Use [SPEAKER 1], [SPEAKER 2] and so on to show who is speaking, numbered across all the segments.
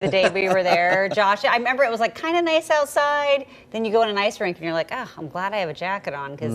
[SPEAKER 1] The day we were there, Josh, I remember it was like kind of nice outside. Then you go in an ice rink and you're like, oh, I'm glad I have a jacket on because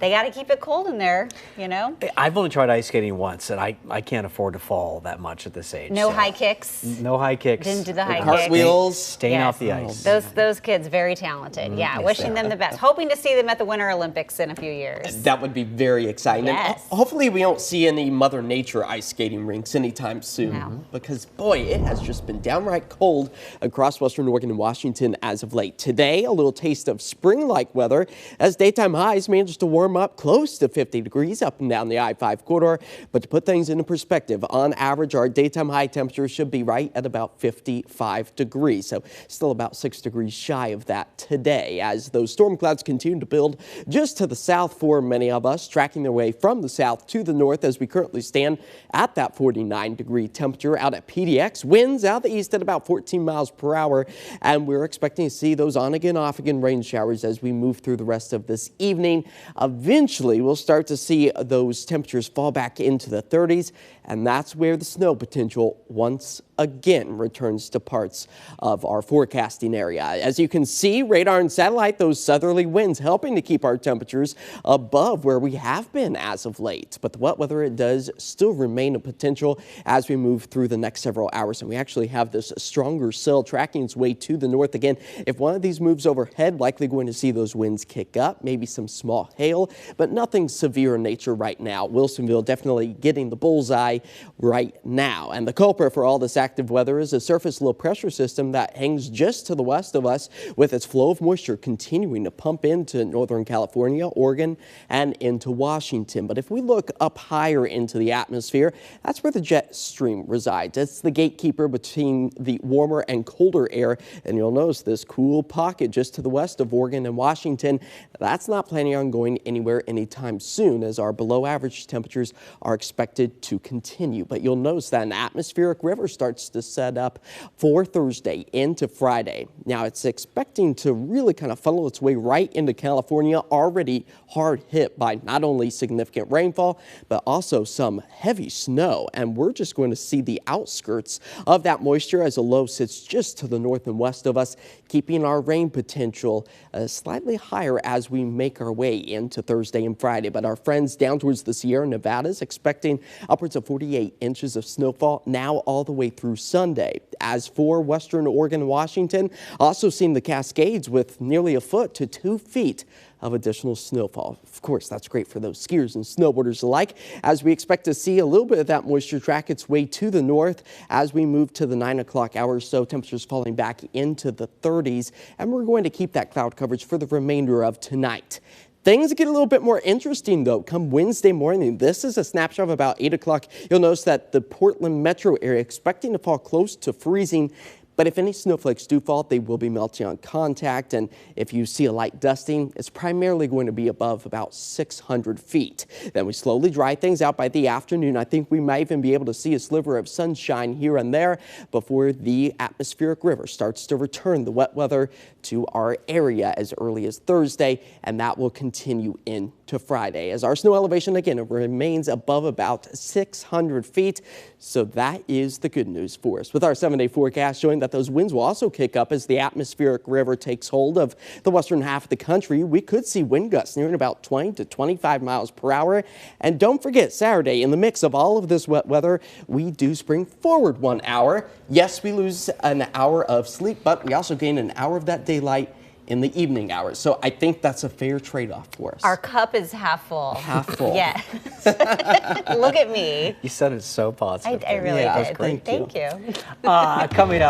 [SPEAKER 1] they got to keep it cold in there, you know?
[SPEAKER 2] I've only tried ice skating once, and I can't afford to fall that much at this age.
[SPEAKER 1] No high kicks.
[SPEAKER 2] No high kicks.
[SPEAKER 1] Didn't do the high kicks.
[SPEAKER 3] Cartwheels.
[SPEAKER 2] Staying off the ice.
[SPEAKER 1] Those kids, very talented. Yeah,
[SPEAKER 2] Yes,
[SPEAKER 1] wishing them the best. Hoping to see them at the Winter Olympics in a few years.
[SPEAKER 3] That would be very exciting.
[SPEAKER 1] Yes.
[SPEAKER 3] And hopefully we don't see any Mother Nature ice skating rinks anytime soon.
[SPEAKER 1] No.
[SPEAKER 3] Because, boy, it has just been downright cold across western Oregon and Washington as of late. Today, a little taste of spring-like weather as daytime highs managed to warm up close to 50 degrees up and down the I-5 corridor. But to put things into perspective, on average, our daytime high temperature should be right at about 55 degrees. So still about 6 degrees shy of that today as those storm clouds continue to build just to the south for many of us, tracking their way from the south to the north as we currently stand at that 49-degree temperature out at PDX. Winds out the east at about 14 miles per hour, and we're expecting to see those on-again, off-again rain showers as we move through the rest of this evening. Eventually, we'll start to see those temperatures fall back into the 30s, and that's where the snow potential once again returns to parts of our forecasting area. As you can see, radar and satellite, those southerly winds helping to keep our temperatures above where we have been as of late. But the wet weather, it does still remain a potential as we move through the next several hours. And we actually have this stronger cell tracking its way to the north again. If one of these moves overhead, likely going to see those winds kick up, maybe some small hail, but nothing severe in nature right now. Wilsonville definitely getting the bullseye right now. And the culprit for all this active weather is a surface low pressure system that hangs just to the west of us with its flow of moisture continuing to pump into Northern California, Oregon, and into Washington. But if we look up higher into the atmosphere, that's where the jet stream resides. It's the gatekeeper between the warmer and colder air. And you'll notice this cool pocket just to the west of Oregon and Washington. That's not planning on going anywhere anytime soon as our below average temperatures are expected to continue. But you'll notice that an atmospheric river starts to set up for Thursday into Friday. Now it's expecting to really kind of funnel its way right into California, already hard hit by not only significant rainfall, but also some heavy snow. And we're just going to see the outskirts of that moisture as a low sits just to the north and west of us, keeping our rain potential slightly higher as we make our way into Thursday and Friday. But our friends down towards the Sierra Nevadas expecting upwards of 48 inches of snowfall now all the way through Sunday. As for western Oregon and Washington, also seeing the Cascades with nearly a foot to 2 feet of additional snowfall. Of course, that's great for those skiers and snowboarders alike, as we expect to see a little bit of that moisture track its way to the north as we move to the 9 o'clock hour. So temperatures falling back into the 30s, and we're going to keep that cloud coverage for the remainder of tonight. Things get a little bit more interesting, though, come Wednesday morning. This is a snapshot of about 8 o'clock. You'll notice that the Portland metro area expecting to fall close to freezing. But if any snowflakes do fall, they will be melting on contact. And if you see a light dusting, it's primarily going to be above about 600 feet. Then we slowly dry things out by the afternoon. I think we might even be able to see a sliver of sunshine here and there before the atmospheric river starts to return the wet weather to our area as early as Thursday. And that will continue into Friday as our snow elevation, again, it remains above about 600 feet. So that is the good news for us. With our 7-day forecast showing that those winds will also kick up as the atmospheric river takes hold of the western half of the country. We could see wind gusts nearing about 20 to 25 miles per hour. And don't forget, Saturday, in the mix of all of this wet weather, we do spring forward 1 hour. Yes, we lose an hour of sleep, but we also gain an hour of that daylight in the evening hours. So I think that's a fair trade-off for us.
[SPEAKER 1] Our cup is half full.
[SPEAKER 3] Half full.
[SPEAKER 1] Yes. Look at me.
[SPEAKER 2] You said it so positive.
[SPEAKER 1] I really did.
[SPEAKER 3] Thank you.
[SPEAKER 2] Coming up.